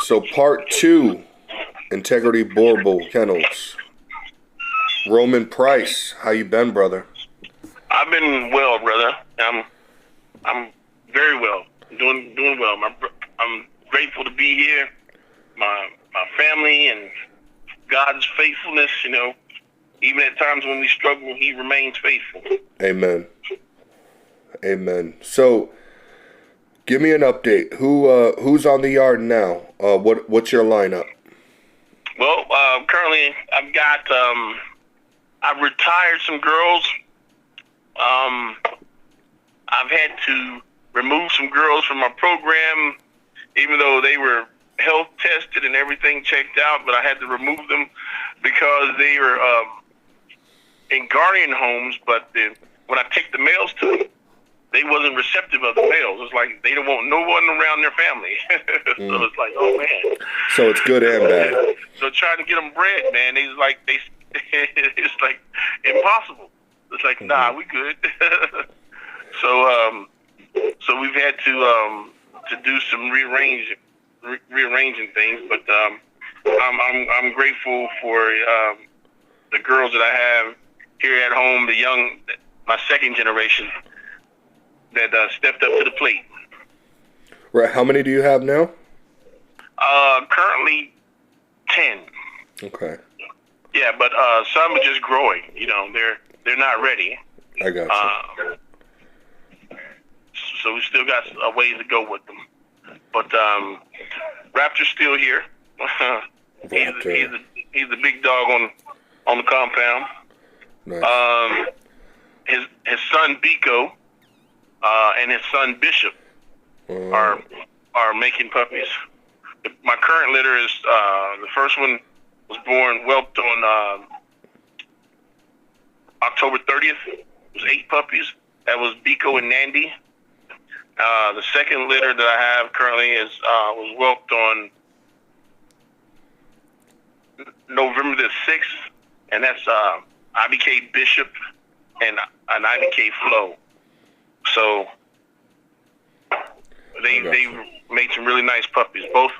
So part 2, Integrity Boerboel Kennels. Roman Price, how you been, brother? I've been well, brother. I'm very well. Doing well. I'm grateful to be here. My family and God's faithfulness. Even at times when we struggle, He remains faithful. Amen. Amen. So, give me an update. Who's on the yard now? What's your lineup? Well, currently I've retired some girls. I've had to remove some girls from my program, even though they were health tested and everything checked out, but I had to remove them because they were in guardian homes, but when I take the males to them, they wasn't receptive of the males. It's like they don't want no one around their family. So it's like, oh man. So it's good and bad. So trying to get them bred, man, it's like impossible. It's like, nah, we good. So we've had to do some rearranging things, but I'm grateful for the girls that I have here at home, my second generation that stepped up to the plate. Right. How many do you have now? Currently 10. Okay. Yeah, but some are just growing. They're not ready. I got you. So we still got a ways to go with them. But Raptor's still here. He's the big dog on the compound. Nice. His son Biko and his son Bishop are making puppies. My current litter is the first one was born whelped on October 30th. It was 8 puppies. That was Biko and Nandi. The second litter that I have currently was whelped on November the 6th, and that's IBK Bishop and an IBK Flo. So they made some really nice puppies. Both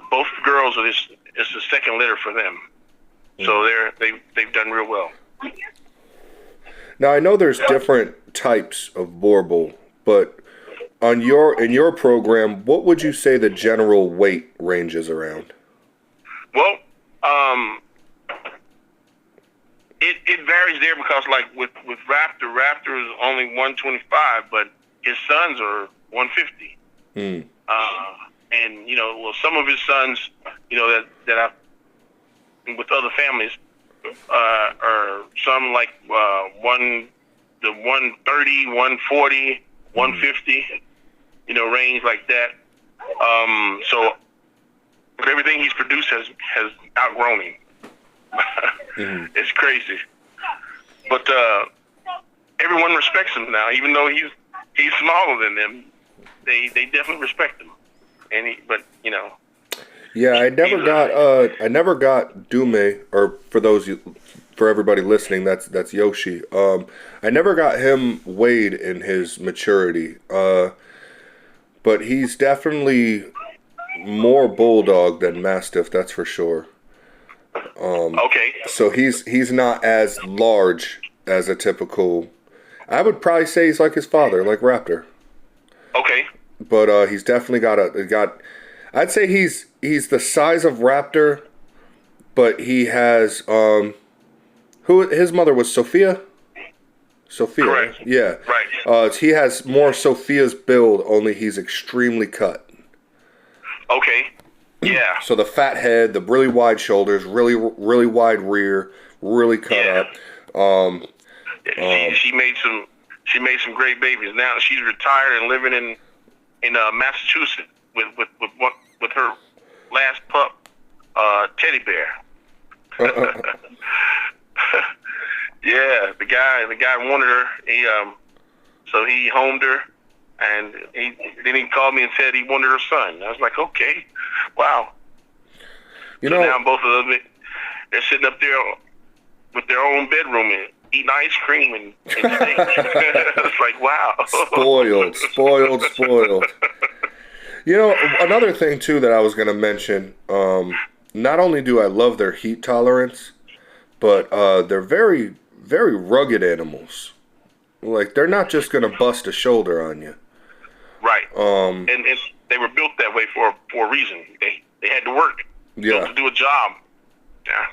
girls are it's the second litter for them. So they've done real well. Now I know there's different types of Boerboel, but in your program, what would you say the general weight range is around? Well, it varies there because like with Raptor is only 125, but his sons are 150. And some of his sons, that I've with other families, are some like the 130, 140, 150, range like that. But everything he's produced has outgrown him. It's crazy. But everyone respects him now, even though he's smaller than them. They definitely respect him. Yeah, I never got Dume, or for everybody listening, that's Yoshi. I never got him weighed in his maturity. But he's definitely more bulldog than Mastiff, that's for sure. Okay. So he's not as large as a typical. I would probably say he's like his father, like Raptor. Okay. But he's definitely got. I'd say he's the size of Raptor, but he has who his mother was Sophia. Sophia. Correct. Yeah. Right. He has more Sophia's build, only he's extremely cut. Okay. Yeah. So the fat head, the really wide shoulders, really wide rear, really cut up. She made some great babies. Now she's retired and living in Massachusetts with her last pup, Teddy Bear. Yeah, the guy wanted her. So he homed her, and then he called me and said he wanted her son. I was like, okay, wow. Now both of them, they're sitting up there with their own bedroom and eating ice cream and steak. It's like, wow. Spoiled. You know, another thing too that I was going to mention. Not only do I love their heat tolerance, but they're very, very rugged animals. Like they're not just going to bust a shoulder on you. Right. And they were built that way for a reason. They had to work. Yeah. Built to do a job. Yeah.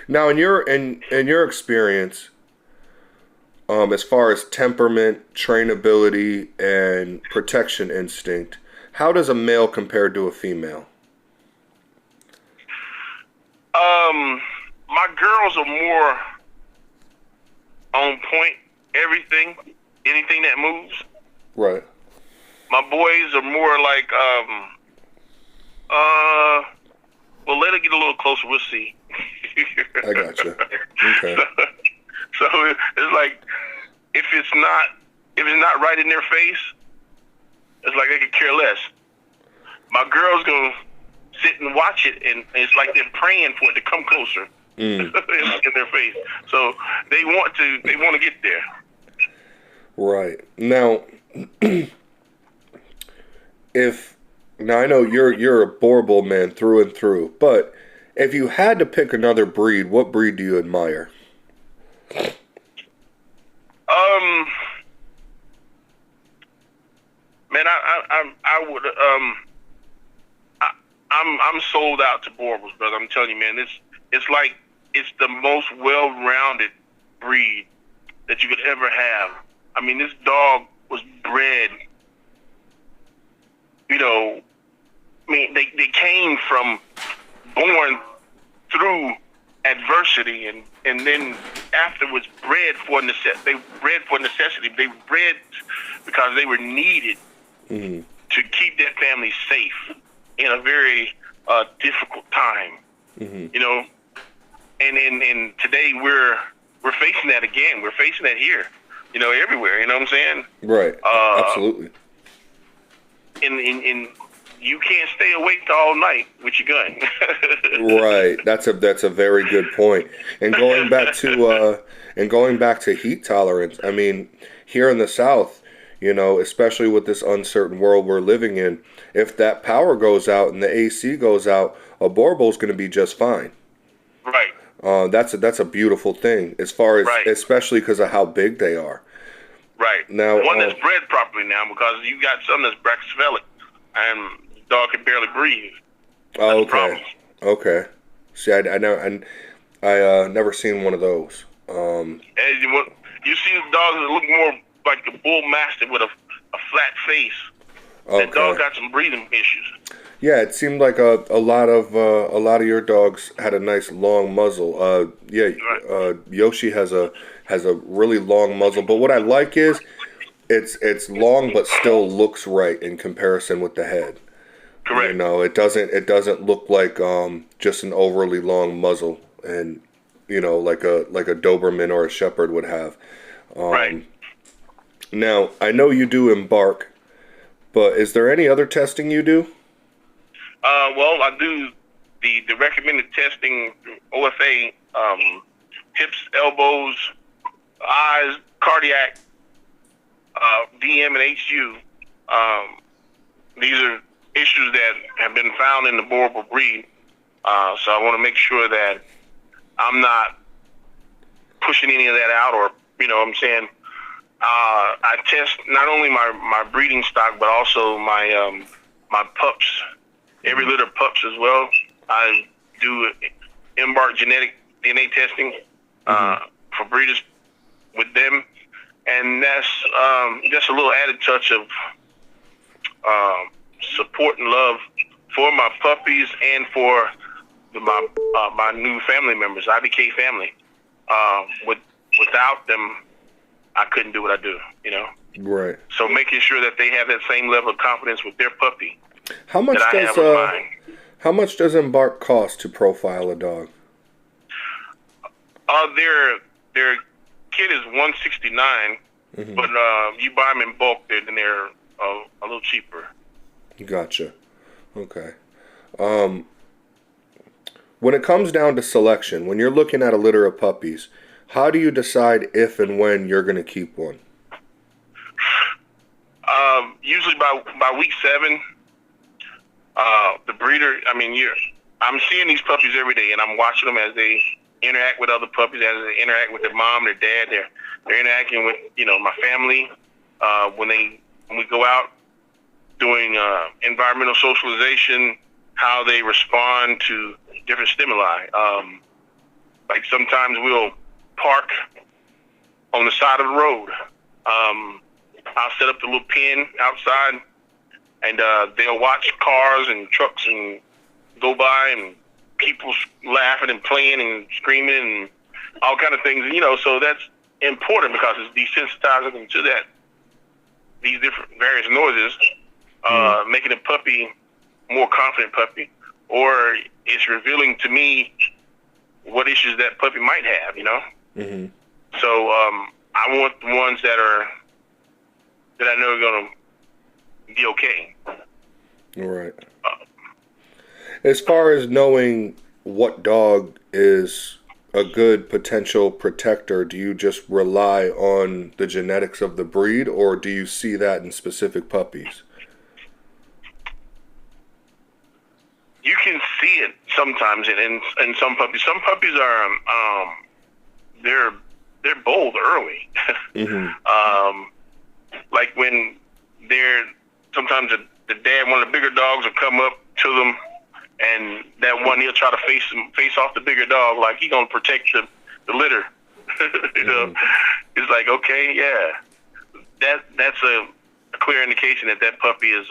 Now, in your experience, as far as temperament, trainability, and protection instinct, how does a male compare to a female? My girls are more on point. Anything that moves. Right. My boys are more like, well, let it get a little closer. We'll see. I gotcha. Okay. So it's like, if it's not right in their face, it's like they could care less. My girl's gonna sit and watch it, and it's like they're praying for it to come closer in their face. So they want to get there. Right. Now, I know you're a Boerboel man through and through, but if you had to pick another breed, what breed do you admire? Man, I would I'm sold out to Boerboels, brother. I'm telling you, man, it's like it's the most well-rounded breed that you could ever have. I mean, this dog was bred, I mean, they came from born through adversity and then afterwards bred for necessity. They bred for necessity. They bred because they were needed to keep their family safe in a very difficult time. And today we're facing that again. We're facing that here, everywhere. You know what I'm saying? Right. Absolutely. And you can't stay awake all night with your gun. Right. That's a very good point. And going back to heat tolerance, I mean, here in the South, especially with this uncertain world we're living in, if that power goes out and the AC goes out, a Boerboel's going to be just fine. Right. That's a beautiful thing as far as, right. Especially because of how big they are. Right. Now, one that's bred properly now, because you got some that's brachycephalic and the dog can barely breathe. Oh, okay. Okay. See, I never seen one of those. And you see the dogs that look more like the bull mastiff with a flat face. Okay. That dog got some breathing issues. Yeah, it seemed like a lot of your dogs had a nice long muzzle. Yoshi has a really long muzzle, but what I like is it's long but still looks right in comparison with the head. Correct. It doesn't look like just an overly long muzzle, and like a Doberman or a Shepherd would have. Right. Now, I know you do embark, but is there any other testing you do? Well, I do the recommended testing, OFA, hips, elbows, eyes, cardiac, DM, and HU. These are issues that have been found in the Borebo breed. So I want to make sure that I'm not pushing any of that out, or, what I'm saying. I test not only my breeding stock, but also my pups, every litter of pups as well. I do embark genetic DNA testing for breeders with them, and that's just a little added touch of support and love for my puppies and for my new family members, IBK family. Without them, I couldn't do what I do, Right. So making sure that they have that same level of confidence with their puppy. How much does Embark cost to profile a dog? Their kit is $169, but you buy them in bulk, then they're a little cheaper. Gotcha. Okay. When it comes down to selection, when you're looking at a litter of puppies, how do you decide if and when you're going to keep one? Usually by week 7, The breeder, I'm seeing these puppies every day, and I'm watching them as they interact with other puppies, as they interact with their mom, their dad. They're interacting with my family when we go out doing environmental socialization, how they respond to different stimuli. Like sometimes we'll park on the side of the road. I'll set up the little pen outside, and they'll watch cars and trucks and go by, and people laughing and playing and screaming and all kind of things. So that's important because it's desensitizing them to these different various noises, making a puppy more confident puppy, or it's revealing to me what issues that puppy might have. Mm-hmm. So I want the ones that I know are going to be okay. Right. As far as knowing what dog is a good potential protector, do you just rely on the genetics of the breed, or do you see that in specific puppies? You can see it sometimes in some puppies. Some puppies are they're bold early. Mm-hmm. Like when sometimes the dad, one of the bigger dogs, will come up to them, and that one, he'll try to face off the bigger dog like he's gonna protect the litter. Mm-hmm. It's like, okay, yeah, that's a clear indication that puppy is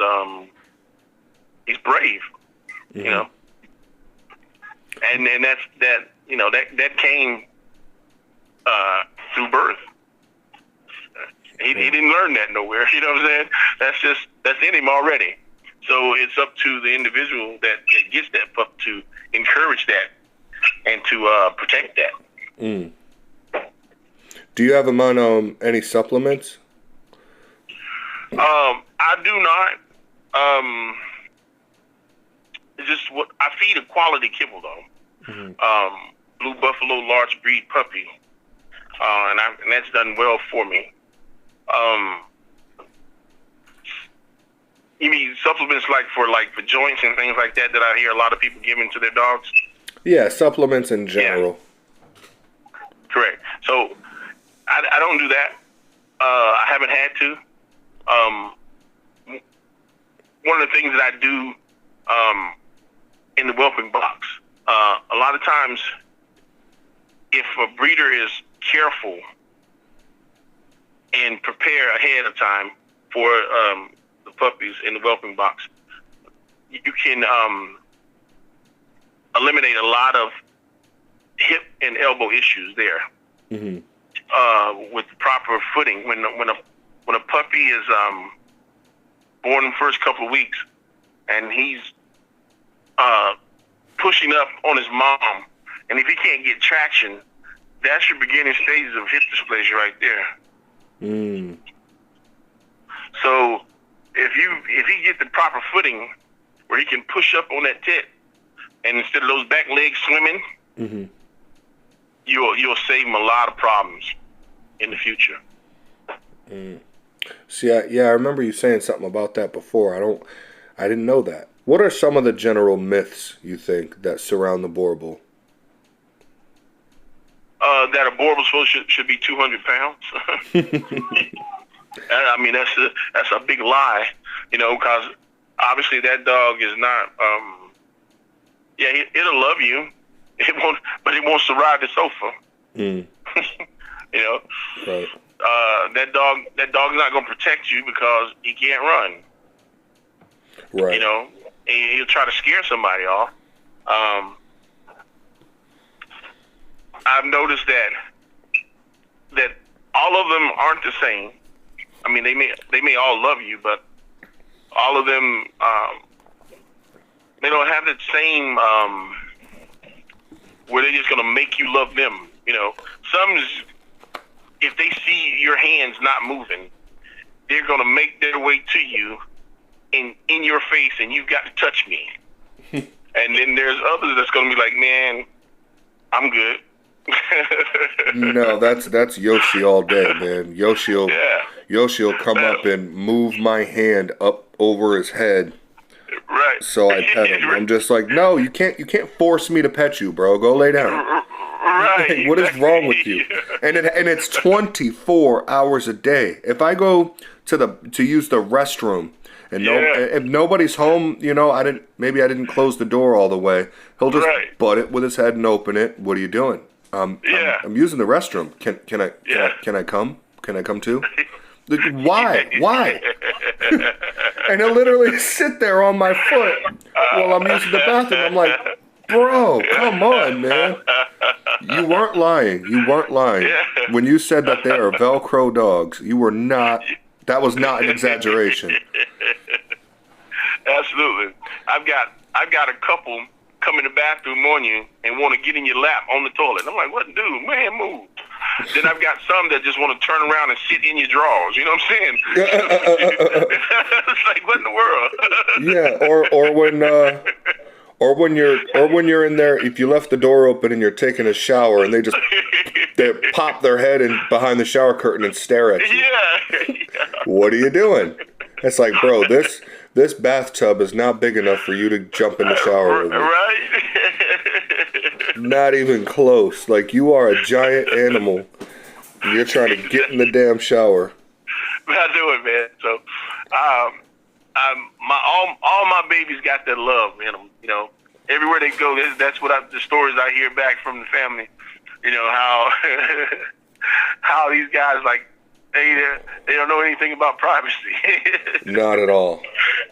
he's brave. Mm-hmm. And that's that came through birth. He didn't learn that nowhere. You know what I'm saying? That's in him already. So it's up to the individual that gets that pup to encourage that and to protect that. Mm. Do you have him on any supplements? I do not. It's just what I feed a quality kibble though. Mm-hmm. Blue Buffalo large breed puppy, and that's done well for me. You mean supplements like for joints and things like that I hear a lot of people giving to their dogs? Yeah, supplements in general. Yeah. Correct. So I don't do that. I haven't had to. One of the things that I do in the whelping box, a lot of times, if a breeder is careful and prepare ahead of time for the puppies in the whelping box, you can eliminate a lot of hip and elbow issues there. Mm-hmm. With proper footing. When a puppy is born in the first couple of weeks and he's pushing up on his mom, and if he can't get traction, that's your beginning stages of hip dysplasia right there. Mm. So if he gets the proper footing where he can push up on that tit, and instead of those back legs swimming, mm-hmm. you'll save him a lot of problems in the future. Mm. See, I remember you saying something about that before. I didn't know that. What are some of the general myths you think that surround the Boerboel? That a Boerboel should be 200 pounds. I mean, that's a big lie, because obviously that dog is not. It'll love you. But it wants to ride the sofa. Mm. Right. That dog's not gonna protect you because he can't run. Right. And he'll try to scare somebody off. I've noticed that all of them aren't the same. I mean, they may all love you, but all of them they don't have the same where they're just gonna make you love them. Some is, if they see your hands not moving, they're gonna make their way to you in your face, and you've got to touch me. And then there's others that's gonna be like, man, I'm good. No, that's Yoshi all day, man. Yoshi'll come up and move my hand up over his head Right. So I pet him. I'm just like, no, you can't force me to pet you, bro. Go lay down. Right. Like, what is wrong with you? And it's 24 hours a day. If I go to use the restroom and if nobody's home, maybe I didn't close the door all the way. He'll just butt it with his head and open it. What are you doing? I'm using the restroom. Can I come? Can I come too? Like, why? And he'll literally sit there on my foot while I'm using the bathroom. I'm like, bro, come on, man. You weren't lying. When you said that they are Velcro dogs, you were not. That was not an exaggeration. Absolutely. I've got a couple come in the bathroom on you and want to get in your lap on the toilet. I'm like, what, dude? Man, move. Then I've got some that just want to turn around and sit in your drawers. You know what I'm saying? It's like, what in the world? Yeah, or when you're in there, if you left the door open and you're taking a shower and they pop their head in behind the shower curtain and stare at you. Yeah. What are you doing? It's like, bro, this bathtub is not big enough for you to jump in the shower with me. Right? Not even close. Like, you are a giant animal and you're trying to get in the damn shower. I do it, man. So, all my babies got that love in them. You know, everywhere they go, that's what the stories I hear back from the family. You know how these guys, like, they don't know anything about privacy. Not at all.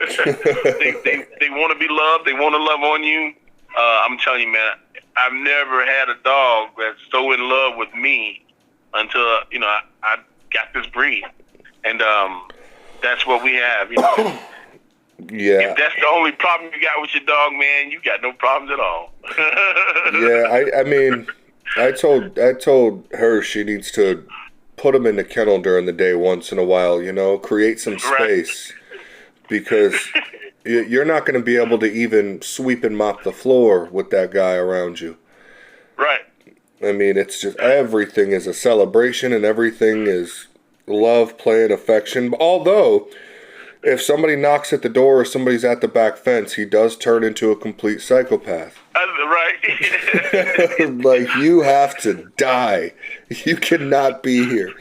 they want to be loved. They want to love on you. I'm telling you, man, I've never had a dog that's so in love with me until I got this breed, and that's what we have. You know. Yeah. If that's the only problem you got with your dog, man, you got no problems at all. Yeah, I mean, I told her she needs to put him in the kennel during the day once in a while, create some space. Right. Because you're not going to be able to even sweep and mop the floor with that guy around you. Right. I mean, it's just everything is a celebration and everything is love, play, and affection. Although, if somebody knocks at the door or somebody's at the back fence, he does turn into a complete psychopath. Right. Like, you have to die. You cannot be here.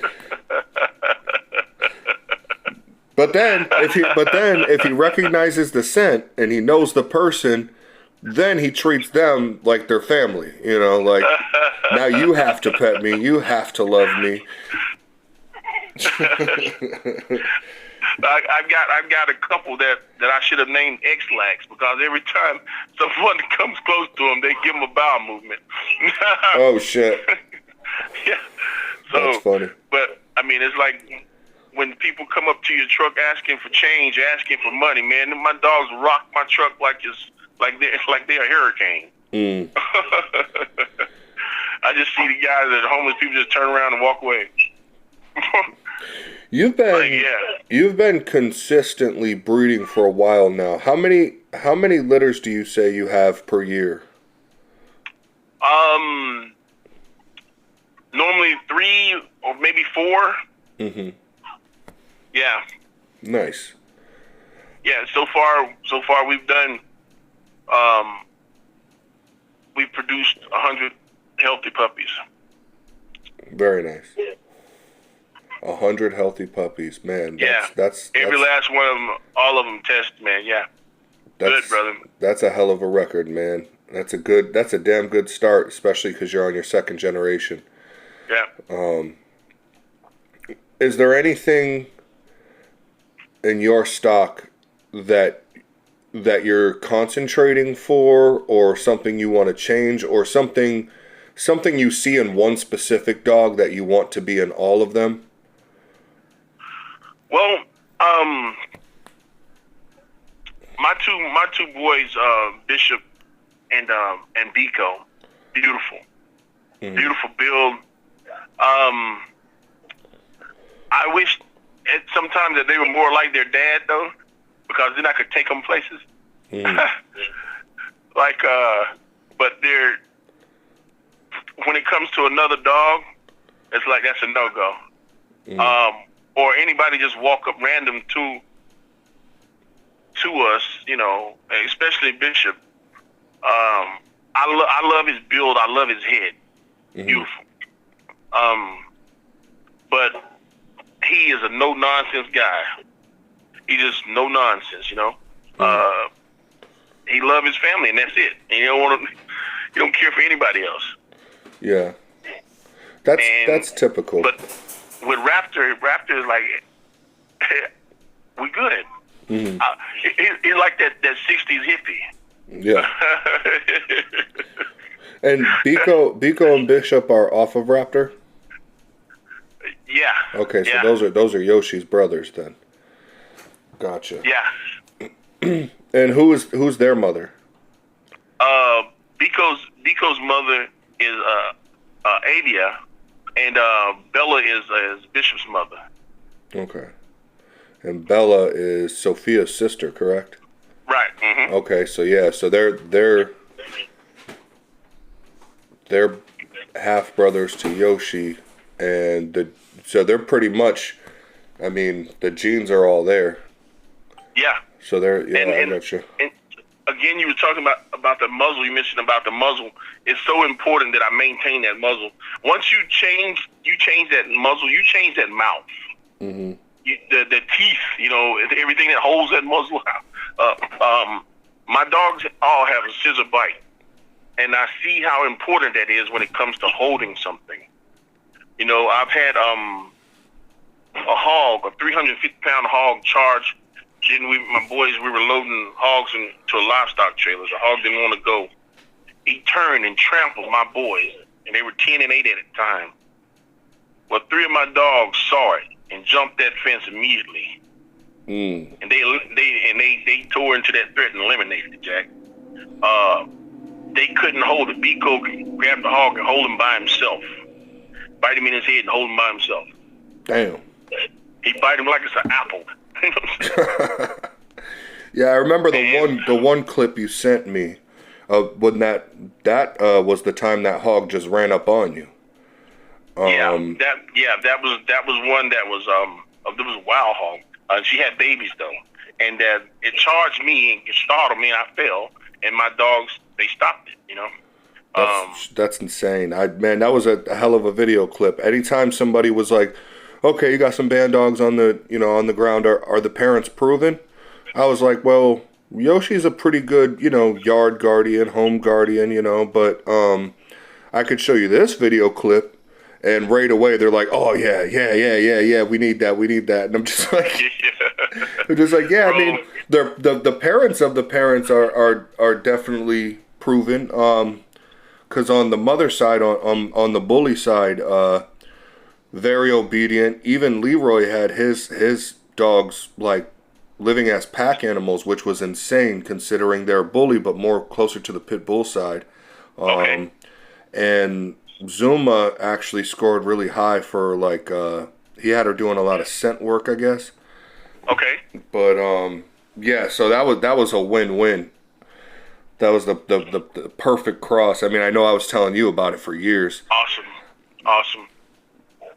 But then if he recognizes the scent and he knows the person, then he treats them like their family. Like, now you have to pet me. You have to love me. I've got a couple that I should have named X-Lax, because every time someone comes close to them, they give them a bowel movement. Oh, shit. Yeah. So, that's funny. But, I mean, it's like when people come up to your truck asking for change, asking for money, man, my dogs rock my truck like they're a hurricane. Mm. I just see the guys that homeless people just turn around and walk away. You've been consistently breeding for a while now. How many litters do you say you have per year? Normally 3 or maybe 4. Mm-hmm. Yeah. Nice. Yeah. So far we've done. We've produced 100 healthy puppies. Very nice. 100 healthy puppies, man. That's every last one of them, all of them test, man. Yeah. Good, brother. That's a hell of a record, man. That's a damn good start, especially because you're on your second generation. Yeah. Is there anything in your stock that you're concentrating for, or something you want to change, or something you see in one specific dog that you want to be in all of them? Well, my two boys, Bishop and Biko, beautiful, beautiful build. I wish sometimes that they were more like their dad, though, because then I could take them places. But when it comes to another dog, it's like that's a no-go. Or anybody just walk up random to to us, you know, especially Bishop. I love his build. I love his head. Mm-hmm. Beautiful. But he is a no nonsense guy. He just no nonsense, you know. Mm. He loves his family, and that's it. And you don't want to. You don't care for anybody else. Yeah. That's typical. But with Raptor is like, we good. Mm-hmm. He's like that 60s hippie. Yeah. And Biko and Bishop are off of Raptor? Yeah. Okay, so yeah. those are Yoshi's brothers then. Gotcha. Yeah. And who's their mother? Biko's mother is Avia, and Bella is Bishop's mother. Okay. And Bella is Sophia's sister, correct? Right. Mm-hmm. Okay, so yeah, so they're half brothers to Yoshi, and so they're pretty much, I mean, the genes are all there. Yeah. So they're I got you. And again, you were talking about the muzzle. You mentioned about the muzzle. It's so important that I maintain that muzzle. Once you change that muzzle, you change that mouth. Mm-hmm. The teeth, you know, everything that holds that muzzle. My dogs all have a scissor bite, and I see how important that is when it comes to holding something. You know, I've had a 350-pound hog charge. My boys, we were loading hogs into a livestock trailer. The hog didn't want to go. He turned and trampled my boys, and they were 10 and 8 at the time. Well, 3 of my dogs saw it and jumped that fence immediately. Mm. And they tore into that threat and eliminated it, Jack. They couldn't hold it. Biko grabbed the hog and hold him by himself. Bite him in his head and hold him by himself. Damn. He bite him like it's an apple. Yeah, I remember the one clip you sent me when that was the time that hog just ran up on you. That was one that was there was a wild hog. She had babies though, and it charged me and it startled me, and I fell. And my dogs, they stopped it. You know. That's insane. Man, that was a hell of a video clip. Anytime somebody was like, "Okay, you got some band dogs on the ground. Are the parents proven?" I was like, "Well, Yoshi's a pretty good, yard guardian, home guardian, but I could show you this video clip." And right away they're like, "Oh yeah, we need that. And I'm just like, yeah. I mean, the parents of the parents are definitely proven. Because on the mother side, on the bully side, very obedient. Even Leroy had his dogs like living as pack animals, which was insane considering they're bully, but more closer to the pit bull side. Okay. And Zuma actually scored really high for he had her doing a lot of scent work, I guess. Okay. But yeah, so that was a win-win. That was the perfect cross. I mean, I know I was telling you about it for years. Awesome.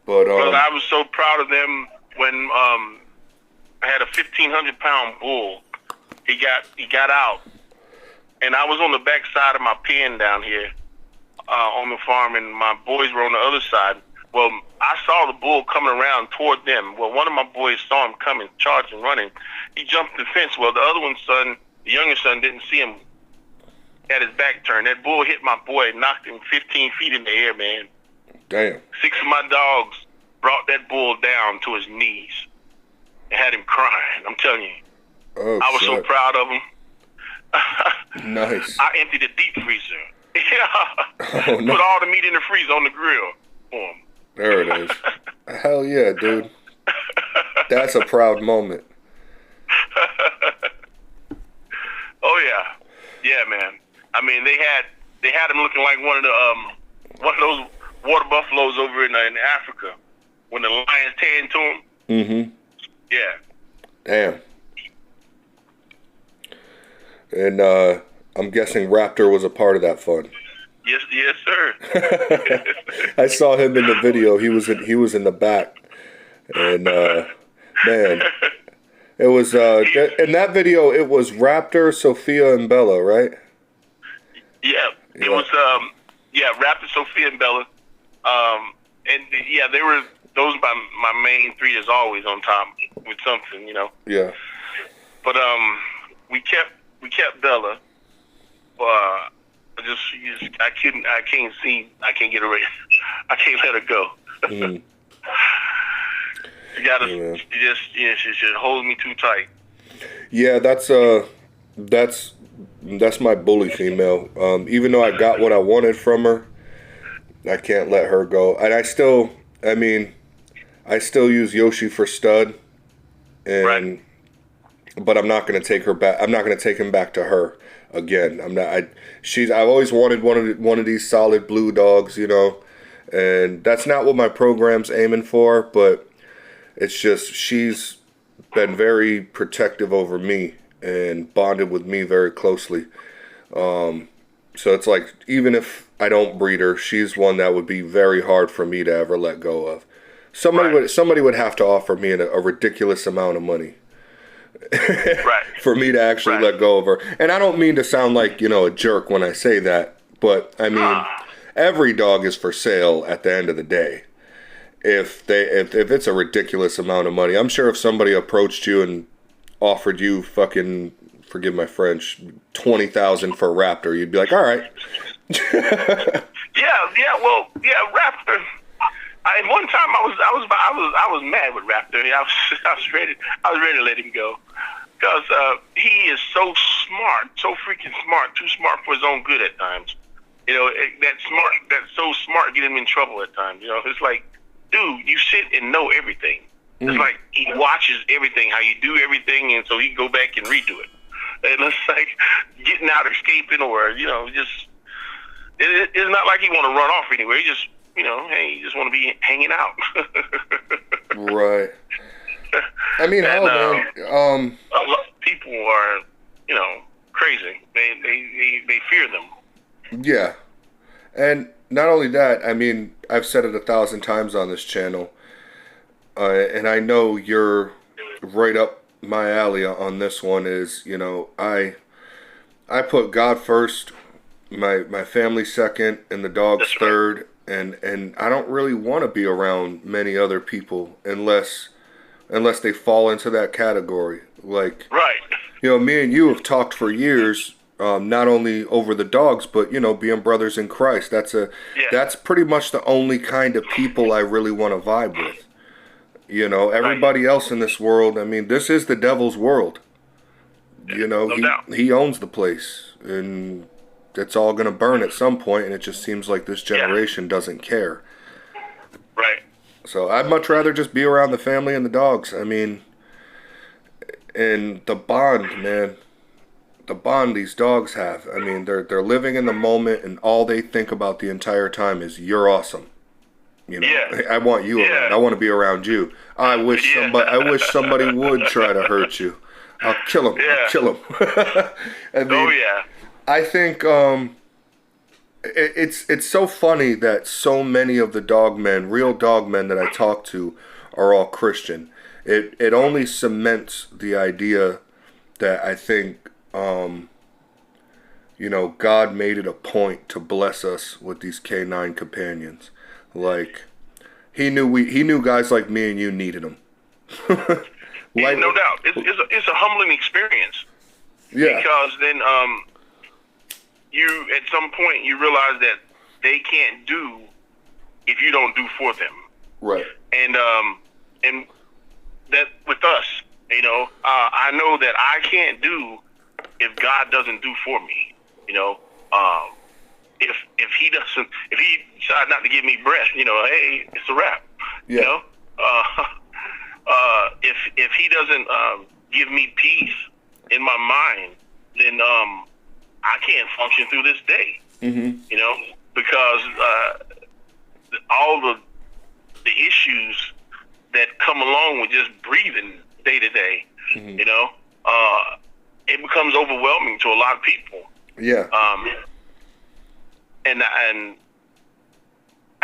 But I was so proud of them when I had a 1,500-pound bull. He got out, and I was on the back side of my pen down here on the farm, and my boys were on the other side. Well, I saw the bull coming around toward them. Well, one of my boys saw him coming, charging, running. He jumped the fence. Well, the other one's son, the younger son, didn't see him. Had his back turned. That bull hit my boy, knocked him 15 feet in the air, man. Damn. 6 of my dogs brought that bull down to his knees and had him crying. I'm telling you. Oh, I was so proud of him. Nice. I emptied the deep freezer. Oh, no. Put all the meat in the freezer on the grill for him. There it is. Hell yeah, dude. That's a proud moment. Oh yeah. Yeah, man. I mean, they had him looking like one of those water buffaloes over in Africa when the lions tear into him. Mm-hmm. Yeah. Damn. And I'm guessing Raptor was a part of that fun. Yes, sir. I saw him in the video. He was in the back, and man, It was in that video. It was Raptor, Sophia, and Bella, right? Yeah, it Yeah. was Raptor, Sophia, and Bella. And yeah, they were those my main three as always on top with something, you know. Yeah. But we kept Bella. I can't get her ready. I can't let her go. Mm. You gotta Yeah. she holds me too tight. Yeah, that's my bully female. Even though I got what I wanted from her, I can't let her go. And I still use Yoshi for stud, Right. but I'm not gonna take her back. I'm not gonna take him back to her again. I'm not. I've always wanted one of these solid blue dogs, you know, and that's not what my program's aiming for. But it's just she's been very protective over me and bonded with me very closely. So it's like even if I don't breed her, she's one that would be very hard for me to ever let go of. Somebody would have to offer me a ridiculous amount of money Right. for me to actually let go of her. And I don't mean to sound like, you know, a jerk when I say that, but I mean, every dog is for sale at the end of the day. If it's a ridiculous amount of money, I'm sure if somebody approached you and offered you fucking, forgive my French, 20,000 for a Raptor, you'd be like, all right. Raptor. One time I was mad with Raptor. I was ready to let him go because he is so smart, so freaking smart, too smart for his own good at times. You know, that's so smart, get him in trouble at times. You know, it's like, dude, you sit and know everything. It's like he watches everything, how you do everything, and so he go back and redo it. And it's like getting out, escaping, or you know, just it's not like he want to run off anywhere. He just, you know, hey, you just want to be hanging out. Right. I mean, and, man? A lot of people are, you know, crazy. They fear them. Yeah. And not only that, I mean, I've said it 1,000 times on this channel, and I know you're right up my alley on this one. Is, you know, I put God first, my family second, and the dogs That's third, and I don't really want to be around many other people unless they fall into that category. Like, right. you know, me and you have talked for years, not only over the dogs, but, you know, being brothers in Christ. That's pretty much the only kind of people I really want to vibe with. You know, everybody else in this world, I mean, this is the devil's world. You know, he owns the place, and it's all going to burn at some point, and it just seems like this generation doesn't care. Right. So I'd much rather just be around the family and the dogs. I mean, and the bond, man, the bond these dogs have. I mean, they're living in the moment, and all they think about the entire time is you're awesome. You know, I want you around. I want to be around you. I wish somebody would try to hurt you. I'll kill him. I'll kill him. I mean, I think it's so funny that so many of the real dog men that I talk to, are all Christian. It only cements the idea that I think, you know, God made it a point to bless us with these canine companions. Like, he knew guys like me and you needed them. Like, no doubt, it's a humbling experience. Yeah. Because then, you at some point you realize that they can't do if you don't do for them. Right. And that with us, you know, I know that I can't do if God doesn't do for me. You know, if he decides not to give me breath, you know, hey, it's a wrap. Yeah. You know, if he doesn't give me peace in my mind, then I can't function through this day. Mm-hmm. You know, because all the issues that come along with just breathing day to day, you know, it becomes overwhelming to a lot of people. Yeah. And I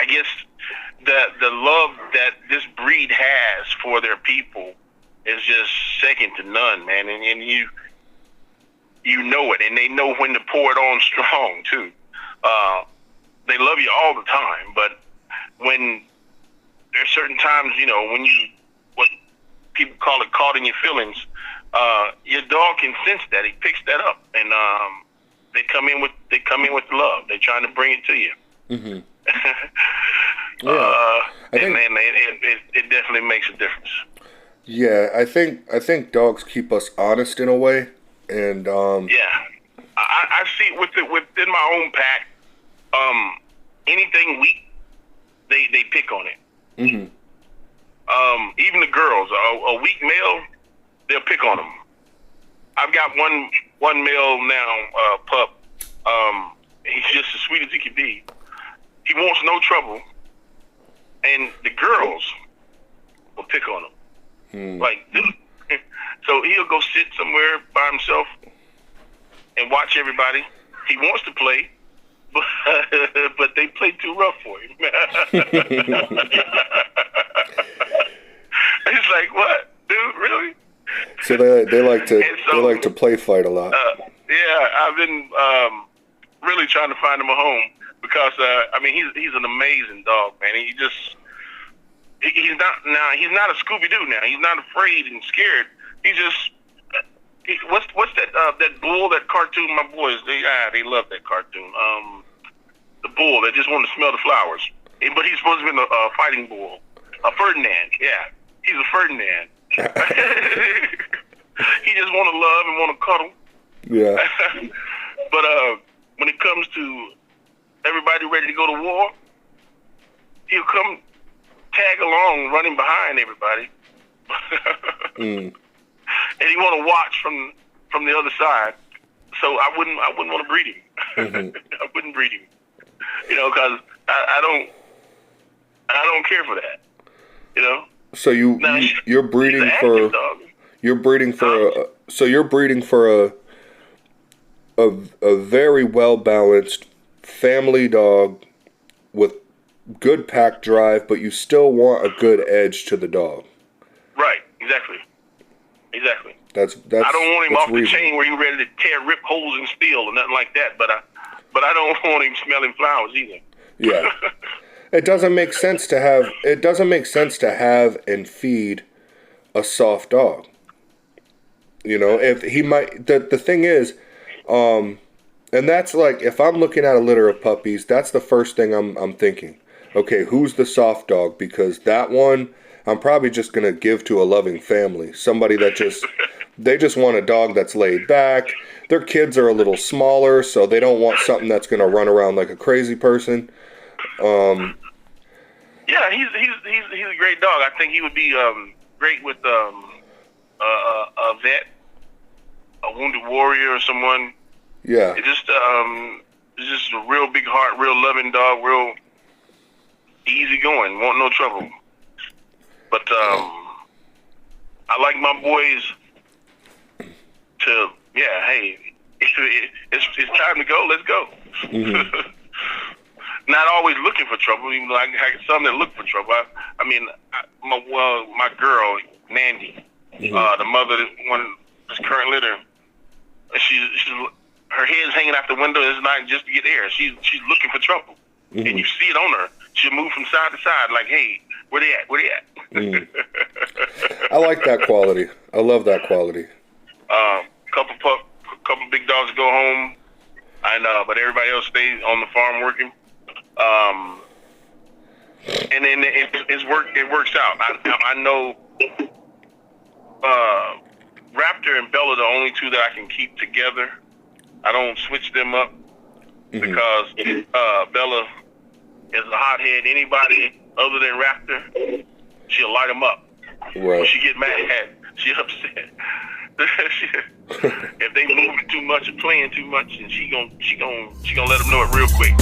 guess the love that this breed has for their people is just second to none, man. And you know it, and they know when to pour it on strong too. They love you all the time, but when there's certain times, when you, what people call it, caught in your feelings, your dog can sense that. He picks that up, and they come in with love. They're trying to bring it to you. Mm-hmm. Yeah, it definitely makes a difference. Yeah, I think dogs keep us honest in a way, and yeah, I see it within my own pack. Anything weak, they pick on it. Mm-hmm. Even the girls, a weak male, they'll pick on them. I've got one male now, pup. He's just as sweet as he can be. He wants no trouble, and the girls will pick on him. Like, so he'll go sit somewhere by himself and watch everybody. He wants to play, but they play too rough for him. It's like, what, dude? Really? So they like to play fight a lot. Yeah, I've been really trying to find him a home because he's an amazing dog, man. He's not a Scooby-Doo now. He's not afraid and scared. He's just what's that bull, that cartoon? My boys, they love that cartoon. The bull that just wanted to smell the flowers. But he's supposed to be a fighting bull, a Ferdinand. Yeah, he's a Ferdinand. He just want to love and want to cuddle. Yeah. But when it comes to everybody ready to go to war, he'll come tag along, running behind everybody. And he want to watch from the other side. So I wouldn't want to breed him. Mm-hmm. I wouldn't breed him. Because I don't care for that. So you're breeding for a very well balanced family dog with good pack drive, but you still want a good edge to the dog. Right. Exactly. That's I don't want him off the chain where he's ready to rip holes in steel or nothing like that. But I don't want him smelling flowers either. Yeah. It doesn't make sense to have and feed a soft dog. If he might, the thing is, and that's like, if I'm looking at a litter of puppies, that's the first thing I'm thinking. Okay, who's the soft dog? Because that one, I'm probably just gonna give to a loving family, somebody that they just want a dog that's laid back. Their kids are a little smaller, so they don't want something that's gonna run around like a crazy person. Yeah, he's a great dog. I think he would be great with a vet, a wounded warrior, or someone. Yeah. It's just a real big heart, real loving dog, real easy going, want no trouble. But I like my boys to, hey, it's time to go. Let's go. Mm-hmm. Not always looking for trouble, even though I got some that look for trouble. My girl, Mandy, mm-hmm. the mother, one this current litter, she's her head's hanging out the window. It's not just to get air. She's looking for trouble, mm-hmm. and you see it on her. She'll move from side to side, like, "Hey, where they at? Where they at?" Mm. I like that quality. I love that quality. Couple big dogs go home, but everybody else stays on the farm working. And then it works out. I know Raptor and Bella are the only two that I can keep together. I don't switch them up, mm-hmm. because Bella is a hothead. Anybody other than Raptor, she'll light them up. Right. When she get mad, she upset. If they moving too much or playing too much, and she gonna let them know it real quick.